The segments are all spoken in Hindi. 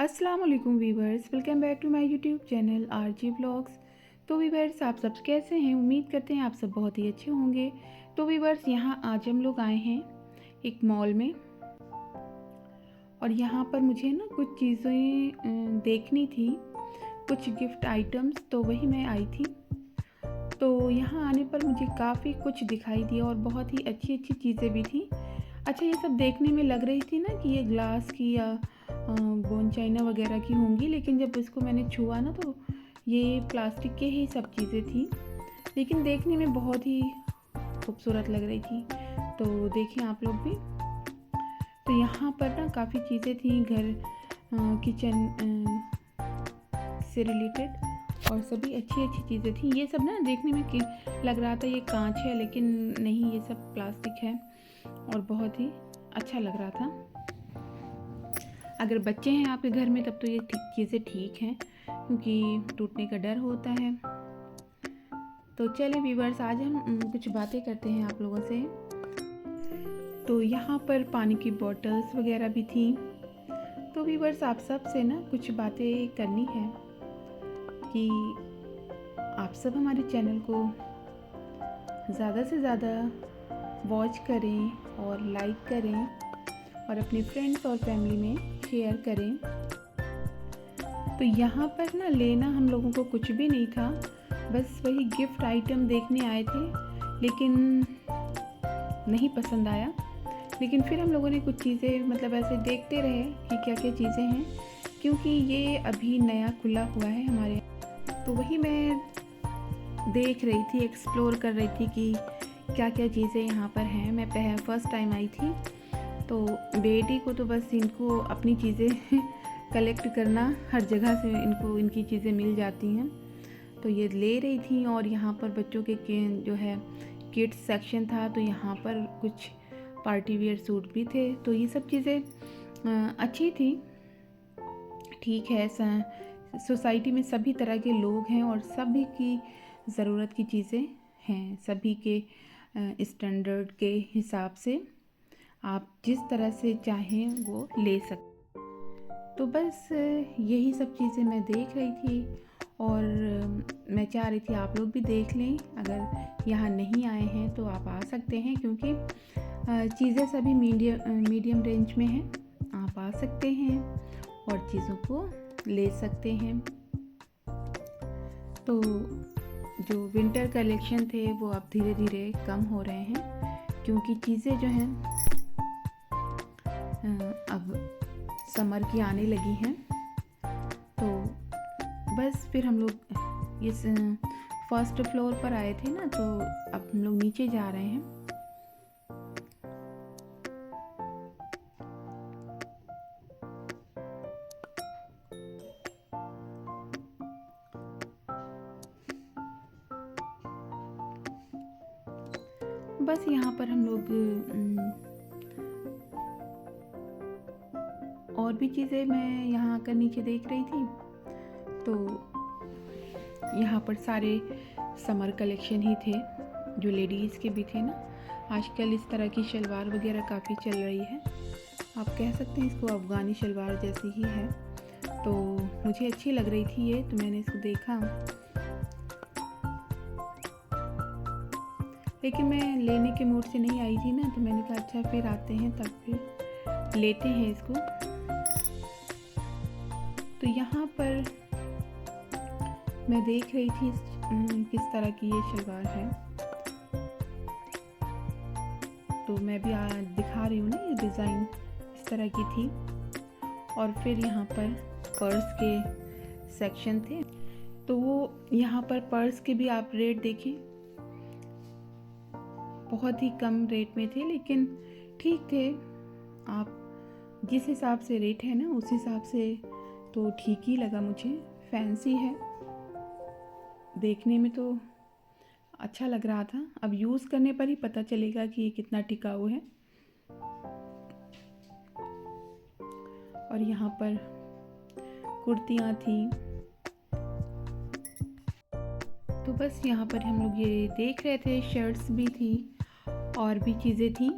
अस्सलाम वालेकुम viewers, welcome back to my YouTube channel RG vlogs. तो वीवर्स, आप सब कैसे हैं? उम्मीद करते हैं आप सब बहुत ही अच्छे होंगे। तो वीवर्स, यहाँ आज हम लोग आए हैं एक मॉल में और यहाँ पर मुझे ना कुछ चीज़ें देखनी थी, कुछ गिफ्ट आइटम्स, तो वही मैं आई थी। तो यहाँ आने पर मुझे काफ़ी कुछ दिखाई दिया और बहुत ही अच्छी अच्छी चीज़ें भी थी। अच्छा, ये सब देखने में लग रही थी ना कि ये ग्लास की या बोन चाइना वगैरह की होंगी, लेकिन जब इसको मैंने छुआ ना तो ये प्लास्टिक के ही सब चीज़ें थी, लेकिन देखने में बहुत ही खूबसूरत लग रही थी। तो देखें आप लोग भी। तो यहाँ पर ना काफ़ी चीज़ें थी घर किचन से रिलेटेड और सभी अच्छी अच्छी चीज़ें थी। ये सब ना देखने में कि लग रहा था ये कांच है, लेकिन नहीं, ये सब प्लास्टिक है और बहुत ही अच्छा लग रहा था। अगर बच्चे हैं आपके घर में तब तो ये चीज़ें ठीक हैं, क्योंकि टूटने का डर होता है। तो चलिए व्यूअर्स, आज हम कुछ बातें करते हैं आप लोगों से। तो यहाँ पर पानी की बॉटल्स वगैरह भी थी। तो व्यूअर्स, आप सब से ना कुछ बातें करनी है कि आप सब हमारे चैनल को ज़्यादा से ज़्यादा वॉच करें और लाइक करें और अपने फ्रेंड्स और फैमिली में शेयर करें। तो यहाँ पर ना लेना हम लोगों को कुछ भी नहीं था, बस वही गिफ्ट आइटम देखने आए थे, लेकिन नहीं पसंद आया। लेकिन फिर हम लोगों ने कुछ चीज़ें मतलब ऐसे देखते रहे कि क्या क्या चीज़ें हैं, क्योंकि ये अभी नया खुला हुआ है हमारे यहाँ। तो वही मैं देख रही थी, एक्सप्लोर कर रही थी कि क्या क्या चीज़ें यहाँ पर हैं। मैं फर्स्ट टाइम आई थी, तो बेटी को तो बस इनको अपनी चीज़ें कलेक्ट करना, हर जगह से इनको इनकी चीज़ें मिल जाती हैं, तो ये ले रही थी। और यहाँ पर बच्चों के जो है किड्स सेक्शन था, तो यहाँ पर कुछ पार्टी वेयर सूट भी थे। तो ये सब चीज़ें अच्छी थी, ठीक है। सोसाइटी में सभी तरह के लोग हैं और सभी की ज़रूरत की चीज़ें हैं, सभी के स्टैंडर्ड के हिसाब से आप जिस तरह से चाहें वो ले सकते। तो बस यही सब चीज़ें मैं देख रही थी और मैं चाह रही थी आप लोग भी देख लें। अगर यहाँ नहीं आए हैं तो आप आ सकते हैं, क्योंकि चीज़ें सभी मीडियम रेंज में हैं। आप आ सकते हैं और चीज़ों को ले सकते हैं। तो जो विंटर कलेक्शन थे वो अब धीरे धीरे कम हो रहे हैं, क्योंकि चीज़ें जो हैं अब समर की आने लगी हैं। तो बस फिर हम लोग इस फर्स्ट फ्लोर पर आए थे ना, तो अब हम लोग नीचे जा रहे हैं। बस यहाँ पर हम लोग और भी चीज़ें मैं यहाँ आकर नीचे देख रही थी। तो यहाँ पर सारे समर कलेक्शन ही थे, जो लेडीज़ के भी थे ना। आजकल इस तरह की शलवार वगैरह काफ़ी चल रही है, आप कह सकते हैं इसको अफ़गानी शलवार जैसी ही है। तो मुझे अच्छी लग रही थी ये, तो मैंने इसको देखा, लेकिन मैं लेने के मूड से नहीं आई थी ना, तो मैंने कहा अच्छा फिर आते हैं तब फिर लेते हैं इसको। तो यहाँ पर मैं देख रही थी किस तरह की ये शलवार है, तो मैं भी दिखा रही हूँ ना, ये डिज़ाइन इस तरह की थी। और फिर यहाँ पर पर्स के सेक्शन थे, तो वो यहाँ पर पर्स के भी आप रेट देखें, बहुत ही कम रेट में थे, लेकिन ठीक थे। आप जिस हिसाब से रेट है ना, उस हिसाब से तो ठीक ही लगा मुझे। फैंसी है, देखने में तो अच्छा लग रहा था, अब यूज़ करने पर ही पता चलेगा कि ये कितना टिकाऊ है। और यहाँ पर कुर्तियाँ थी। तो बस यहाँ पर हम लोग ये देख रहे थे, शर्ट्स भी थी और भी चीज़ें थी।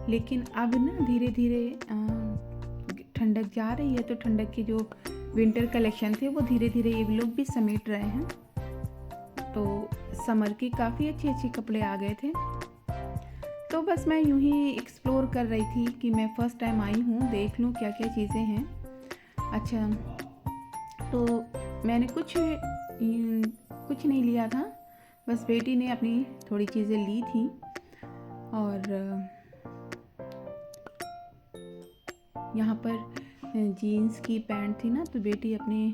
लेकिन अब ना धीरे धीरे ठंडक जा रही है, तो ठंडक के जो विंटर कलेक्शन थे वो धीरे धीरे ये लोग भी समेट रहे हैं। तो समर के काफ़ी अच्छे अच्छे कपड़े आ गए थे। तो बस मैं यूं ही एक्सप्लोर कर रही थी कि मैं फ़र्स्ट टाइम आई हूँ, देख लूँ क्या क्या चीज़ें हैं। अच्छा, तो मैंने कुछ नहीं लिया था, बस बेटी ने अपनी थोड़ी चीज़ें ली थी। और यहाँ पर जीन्स की पैंट थी ना, तो बेटी अपने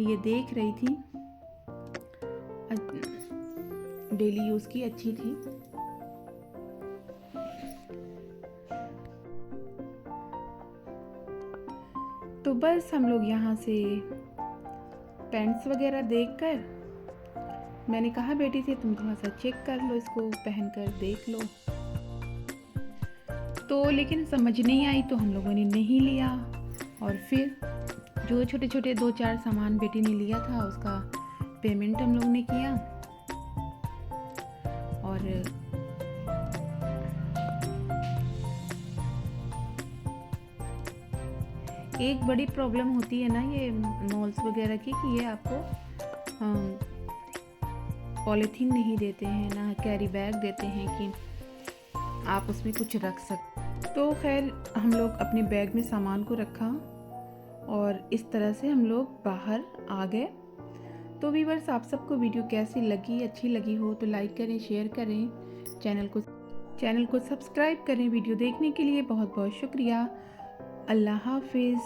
लिए देख रही थी, डेली यूज़ की अच्छी थी। तो बस हम लोग यहाँ से पैंट्स वगैरह देखकर मैंने कहा बेटी से तुम थोड़ा सा चेक कर लो, इसको पहनकर देख लो। तो लेकिन समझ नहीं आई, तो हम लोगों ने नहीं लिया। और फिर जो छोटे छोटे 2-4 सामान बेटी ने लिया था उसका पेमेंट हम लोग ने किया। और एक बड़ी प्रॉब्लम होती है ना ये मॉल्स वगैरह की, कि ये आपको पॉलीथीन नहीं देते हैं, ना कैरी बैग देते हैं कि आप उसमें कुछ रख सकते। तो खैर हम लोग अपने बैग में सामान को रखा और इस तरह से हम लोग बाहर आ गए। तो व्यूअर्स, आप सबको वीडियो कैसी लगी, अच्छी लगी हो तो लाइक करें, शेयर करें, चैनल को सब्सक्राइब करें। वीडियो देखने के लिए बहुत बहुत शुक्रिया। अल्लाह हाफिज़।